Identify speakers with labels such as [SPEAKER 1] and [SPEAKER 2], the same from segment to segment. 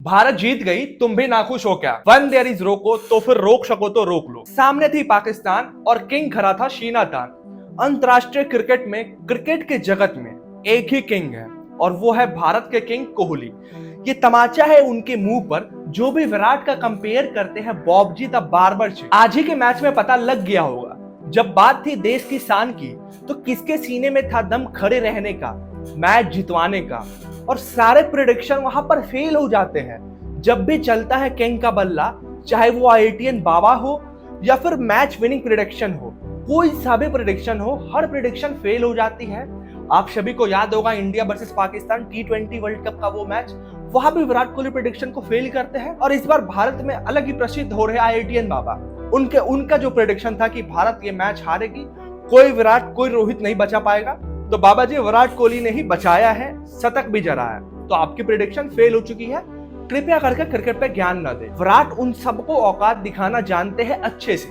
[SPEAKER 1] भारत जीत गई, तुम भी नाखुश हो क्या? वन देयर इज रोको तो फिर रोक सको तो रोक लो। सामने थी पाकिस्तान और किंग खड़ा था शीना दान। अंतरराष्ट्रीय क्रिकेट में, क्रिकेट के जगत में एक ही किंग है और वो है भारत के किंग कोहली। ये तमाचा है उनके मुंह पर जो भी विराट का कंपेयर करते हैं बॉबजी द बार्बर से। आज ही के मैच में पता लग गया होगा। जब बात थी देश की शान की तो किसके सीने में था दम खड़े रहने का, मैच जितवाने का, और सारे प्रेडिक्शन वहां पर फेल हो जाते हैं। जब भी चलता है किंग का बल्ला, चाहे वो IITN बाबा हो या फिर मैच विनिंग प्रेडिक्शन हो, कोई सा भी प्रेडिक्शन हो, हर प्रेडिक्शन फेल हो जाती है। आप सभी को याद होगा India versus Pakistan T20 world cup का वो मैच, वहां भी विराट कोहली प्रेडिक्शन को फेल करते हैं। और इस बार भारत में अलग ही प्रसिद्ध हो रहे IITN बाबा। उनका जो प्रेडिक्शन था कि भारत ये मैच हारेगी, कोई विराट कोई रोहित नहीं बचा पाएगा, तो बाबा जी विराट कोहली ने ही बचाया है, शतक भी जरा है। तो आपकी प्रेडिक्शन फेल हो चुकी है। कृपया करके क्रिकेट पे ज्ञान न दे। विराट उन सबको औकात दिखाना जानते हैं अच्छे से।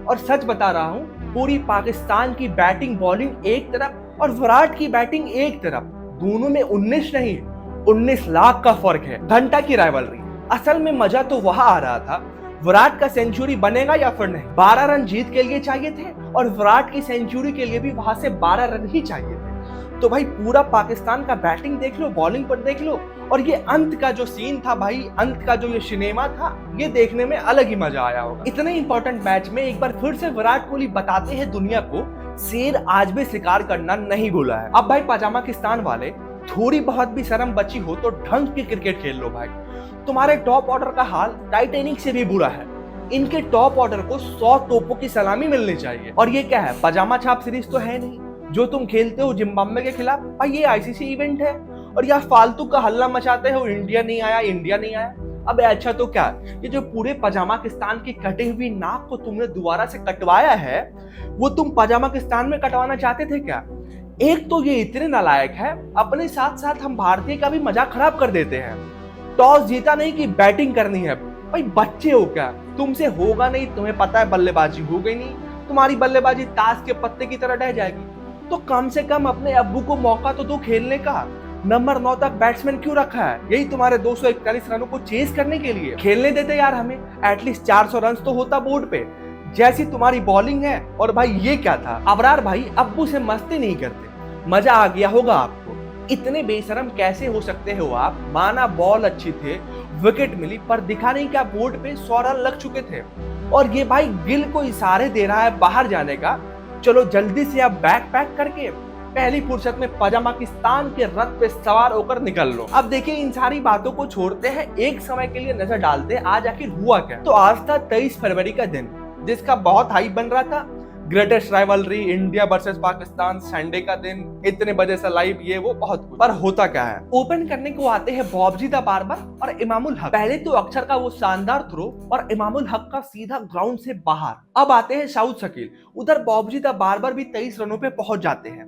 [SPEAKER 1] और सच बता रहा हूं, पूरी पाकिस्तान की बैटिंग बॉलिंग एक तरफ और विराट की बैटिंग एक तरफ, दोनों में 19 नहीं 19 लाख का फर्क है। घंटा की राइवलरी। असल में मजा तो वहां आ रहा था, विराट का सेंचुरी बनेगा या फिर नहीं। 12 रन जीत के लिए चाहिए थे और विराट की सेंचुरी के लिए भी वहां से 12 रन ही चाहिए थे। तो भाई पूरा पाकिस्तान का बैटिंग देख लो, बॉलिंग पर देख लो, और ये अंत का जो सीन था भाई, अंत का जो ये सिनेमा था, ये देखने में अलग ही मजा आया होगा। इतने इंपॉर्टेंट मैच में एक बार फिर से विराट कोहली बताते हैं दुनिया को, शेर आज भी शिकार करना नहीं भूला है। अब भाई पाजामाकिस्तान वाले, थोड़ी बहुत भी शर्म बची हो तो ढंग की क्रिकेट खेल लो भाई। तुम्हारे टॉप ऑर्डर का हाल टाइटैनिक से भी बुरा है। इनके टॉप ऑर्डर को 100 तोपों की सलामी मिलनी चाहिए। और ये क्या है, पजामा छाप सीरीज तो है नहीं जो तुम खेलते हो जिम्बाब्वे के खिलाफ। भाई ये ICC इवेंट है और यार फालतू का हल्ला मचाते हो, इंडिया नहीं आया, इंडिया नहीं आया। अब अच्छा तो क्या, ये जो पूरे पजामाकिस्तान की कटी हुई नाक को तुमने दोबारा से कटवाया है, वो तुम पजामाकिस्तान में कटवाना चाहते थे क्या? एक तो ये इतने नालायक है, अपने साथ साथ हम भारतीय का भी मजाक खराब कर देते हैं। टॉस जीता नहीं कि बैटिंग करनी है। भाई बच्चे हो क्या, तुमसे होगा नहीं, तुम्हें पता है बल्लेबाजी हो गई नहीं, तुम्हारी बल्लेबाजी ताश के पत्ते की तरह ढह जाएगी। तो कम से कम अपने अब्बू को मौका तो दो खेलने का। नंबर 9 तक बैट्समैन क्यों रखा है? यही तुम्हारे 241 रनों को चेस करने के लिए। खेलने देते यार हमें, एटलीस्ट 400 रन तो होता बोर्ड पे, जैसी तुम्हारी बॉलिंग है। और भाई ये क्या था, अबरार भाई अब्बू से मस्ती नहीं करते, मजा आ गया होगा आपको। इतने बेशरम कैसे हो सकते हो आप? माना बॉल अच्छी थे, विकेट मिली, पर दिखा नहीं क्या बोर्ड पे 100 रन लग चुके थे। और ये भाई गिल को इशारे दे रहा है बाहर जाने का। चलो जल्दी से आप बैग पैक करके पहली फुर्सत में पजामाकिस्तान के रथ पे सवार होकर निकल लो। अब देखिए इन सारी बातों को छोड़ते हैं, एक समय के लिए नजर डालते हैं आज आखिर हुआ क्या। तो आज था 23 फरवरी का दिन, जिसका बहुत हाइप बन रहा था। Greatest rivalry, India versus Pakistan, Sunday का दिन, इतने बजे से लाइव, ये वो बहुत कुछ। पर होता क्या है, ओपन करने को आते हैं बॉबजी द बार्बर और इमामुल हक। पहले तो अक्षर का वो शानदार थ्रो और इमामुल हक का सीधा ग्राउंड से बाहर। अब आते हैं शाहिद शकील। उधर बॉबजी द बार्बर भी 23 रनों पे पहुंच जाते हैं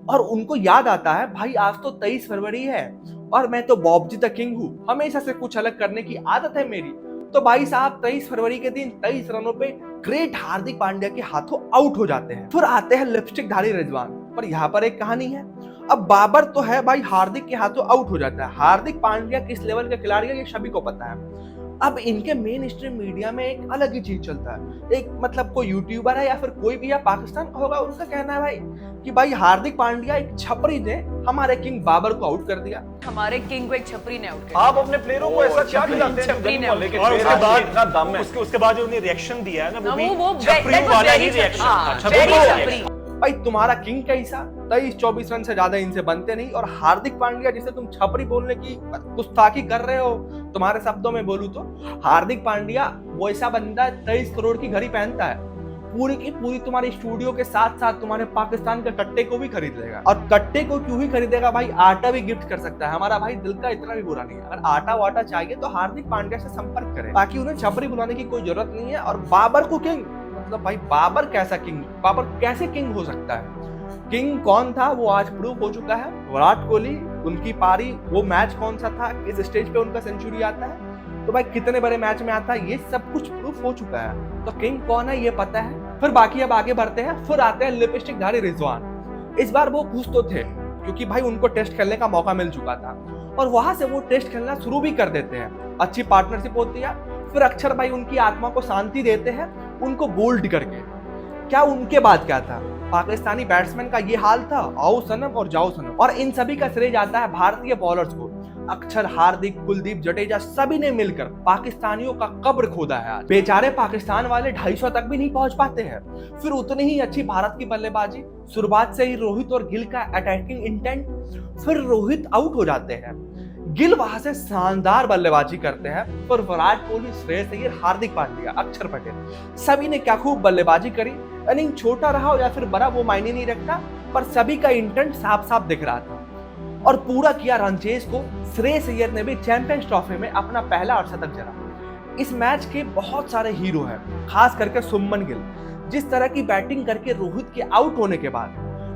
[SPEAKER 1] और उनको याद आता है भाई आज तो 23 फरवरी है और मैं तो बॉबजी द किंग हूँ, हमेशा से कुछ अलग करने की आदत है मेरी। तो भाई साहब 23 फरवरी के दिन 23 रनों पे ग्रेट हार्दिक पांड्या के हाथों आउट हो जाते हैं। फिर आते हैं लिपस्टिक धारी रिजवान। पर यहाँ पर एक कहानी है। अब बाबर तो है भाई, हार्दिक के हाथों आउट हो जाता है। हार्दिक पांड्या किस लेवल के खिलाड़ी है ये सभी को पता है। अब इनके मेन स्ट्रीम मीडिया में एक अलग ही चीज चलता है। एक मतलब कोई यूट्यूबर है या फिर कोई भी या पाकिस्तान का होगा, उनका कहना है भाई कि भाई हार्दिक पांड्या एक छपरी ने हमारे किंग बाबर को आउट कर दिया।
[SPEAKER 2] हमारे किंग को एक छपरी ने आउट कर दिया।
[SPEAKER 3] आप अपने प्लेयरों को ऐसा क्या खिलाते हैं?
[SPEAKER 2] छपरी ने
[SPEAKER 3] और उसके बाद इतना दम है, उसके बाद जो उन्हें रिएक्शन दिया है ना, वो छपरी वाला ही रिएक्शन था। छपरी
[SPEAKER 1] भाई तुम्हारा किंग कैसा, 23-24 रन से ज्यादा इनसे बनते नहीं। और हार्दिक पांड्या जिसे तुम छपरी बोलने की गुस्ताखी कर रहे हो, तुम्हारे शब्दों में बोलूं तो हार्दिक पांड्या वो ऐसा बंदा 23 करोड़ की घड़ी पहनता है, पूरी की पूरी तुम्हारे स्टूडियो के साथ साथ तुम्हारे पाकिस्तान के कट्टे को भी खरीद लेगा। और कट्टे को क्यों ही खरीदेगा भाई, आटा भी गिफ्ट कर सकता है। हमारा भाई दिल का इतना भी बुरा नहीं है। अगर आटा वाटा चाहिए तो हार्दिक पांड्या से संपर्क करें, बाकी उन्हें छपरी बुलाने की कोई जरूरत नहीं है। और बाबर को किंग, मतलब भाई बाबर कैसा किंग, बाबर कैसे किंग हो सकता है? किंग कौन था वो आज प्रूव हो चुका है। विराट कोहली, उनकी पारी, वो मैच कौन सा था, किस स्टेज पे उनका सेंचुरी आता है, तो भाई कितने बड़े मैच में आता है, ये सब कुछ प्रूफ हो चुका है। तो किंग कौन है ये पता है। फिर बाकी अब आगे बढ़ते हैं। फिर आते हैं लिपस्टिक धारी रिजवान। इस बार वो खुश तो थे क्योंकि भाई उनको टेस्ट खेलने का मौका मिल चुका था। और वहां से वो टेस्ट खेलना शुरू भी कर देते हैं। अच्छी पार्टनरशिप होती है, फिर अक्षर भाई उनकी आत्मा को शांति देते हैं उनको बोल्ड करके। क्या उनके बाद क्या था, पाकिस्तानी बैट्समैन का ये हाल था, आओ सनम और जाओ सनम। और इन सभी का श्रेय जाता है भारतीय बॉलर्स को। अक्षर, हार्दिक, कुलदीप, जडेजा सभी ने मिलकर पाकिस्तानियों का कब्र खोदा है आज। बेचारे पाकिस्तान वाले 250 तक भी नहीं पहुंच पाते हैं। फिर उतनी ही अच्छी भारत की बल्लेबाजी, शुरुआत से ही रोहित और गिल का अटैकिंग इंटेंट, फिर रोहित आउट हो जाते हैं, गिल वहां से शानदार बल्लेबाजी करते हैं, पर विराट कोहली, श्रेयस अय्यर, हार्दिक पांड्या, अक्षर पटेल सभी ने क्या खूब बल्लेबाजी करी। इनिंग छोटा रहा हो या फिर बड़ा वो मायने नहीं रखता, पर सभी का इंटेंट साफ साफ दिख रहा था और पूरा किया रनचेज को। श्रेयस अय्यर ने भी चैंपियंस ट्रॉफी में अपना पहला अर्धशतक जड़ा। इस मैच के बहुत सारे हीरो हैं, खास करके सुमन गिल। जिस तरह की बैटिंग करके रोहित के आउट होने के बाद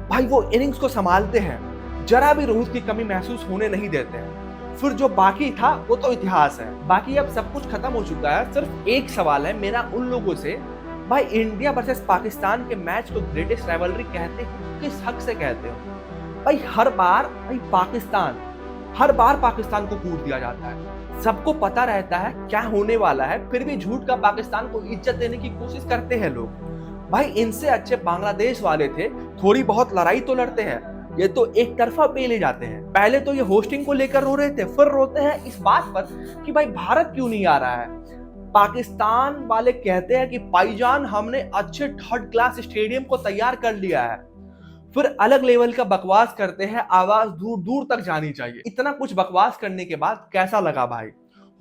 [SPEAKER 1] भाई वो इनिंग्स को संभालते हैं, जरा भी रोहित की कमी महसूस होने नहीं देते हैं। फिर जो बाकी था वो तो इतिहास है, बाकी अब सब कुछ खत्म हो चुका है। सिर्फ एक सवाल है मेरा उन लोगों से, भाई इंडिया वर्सेस पाकिस्तान के मैच को ग्रेटेस्ट राइवलरी कहते हो, किस हक से कहते हो? भाई हर बार पाकिस्तान को कूट दिया जाता है। सबको पता रहता है क्या होने वाला है, फिर भी झूठ का पाकिस्तान को इज्जत देने की कोशिश करते हैं लोग। भाई इनसे अच्छे बांग्लादेश वाले थे, थोड़ी बहुत लड़ाई तो लड़ते हैं, ये तो एक तरफा पे ले जाते हैं। पहले तो ये होस्टिंग को लेकर रो रहे थे, फिर रोते हैं इस बात पर कि भाई भारत क्यों नहीं आ रहा है। पाकिस्तान वाले कहते हैं कि भाईजान हमने अच्छे थर्ड क्लास स्टेडियम को तैयार कर लिया है, फिर अलग लेवल का बकवास करते हैं, आवाज दूर दूर तक जानी चाहिए। इतना कुछ बकवास करने के बाद कैसा लगा भाई?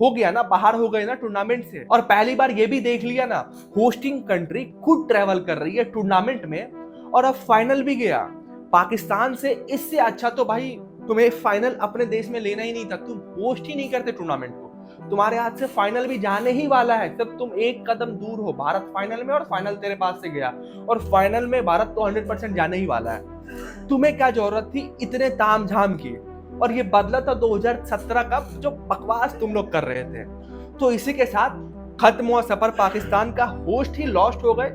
[SPEAKER 1] हो गया ना, बाहर हो गए ना टूर्नामेंट से। और पहली बार ये भी देख लिया ना, होस्टिंग कंट्री खुद ट्रेवल कर रही है टूर्नामेंट में और अब फाइनल भी गया पाकिस्तान से। इससे अच्छा तो भाई तुम्हें फाइनल अपने देश में लेना ही नहीं था, तुम होस्ट ही नहीं करते टूर्नामेंट को। तुम्हारे हाथ से फाइनल भी जाने ही वाला है, तब तुम एक कदम दूर हो भारत फाइनल में, और फाइनल तेरे पास से गया, और फाइनल में भारत तो 100% जाने ही वाला है। तुम्हें क्या जरूरत थी इतने तामझाम की? और ये बदला था 2017 का, जो बकवास तुम लोग कर रहे थे। तो इसी के साथ खत्म हुआ सफर पाकिस्तान का, होस्ट ही लॉस्ट हो गए,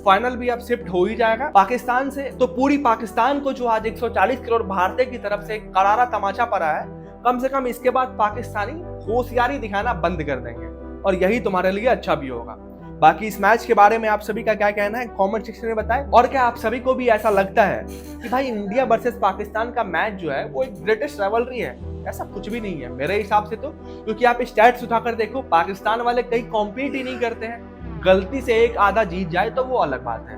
[SPEAKER 1] फाइनल भी अब शिफ्ट हो ही जाएगा पाकिस्तान से। तो पूरी पाकिस्तान को जो आज 140 करोड़ भारतीय की तरफ से करारा तमाचा पड़ा है, कम से कम इसके बाद पाकिस्तानी होशियारी दिखाना बंद कर देंगे, और यही तुम्हारे लिए अच्छा भी होगा। बाकी इस मैच के बारे में आप सभी का क्या कहना है कमेंट सेक्शन में बताएं। और क्या आप सभी को भी ऐसा लगता है कि भाई इंडिया वर्सेस पाकिस्तान का मैच जो है वो एक ग्रेटेस्ट राइवलरी है? ऐसा कुछ भी नहीं है मेरे हिसाब से तो, क्योंकि आप स्टैट्स उठाकर देखो, पाकिस्तान वाले कहीं कॉम्पीट ही नहीं करते हैं। गलती से एक आधा जीत जाए तो वो अलग बात है।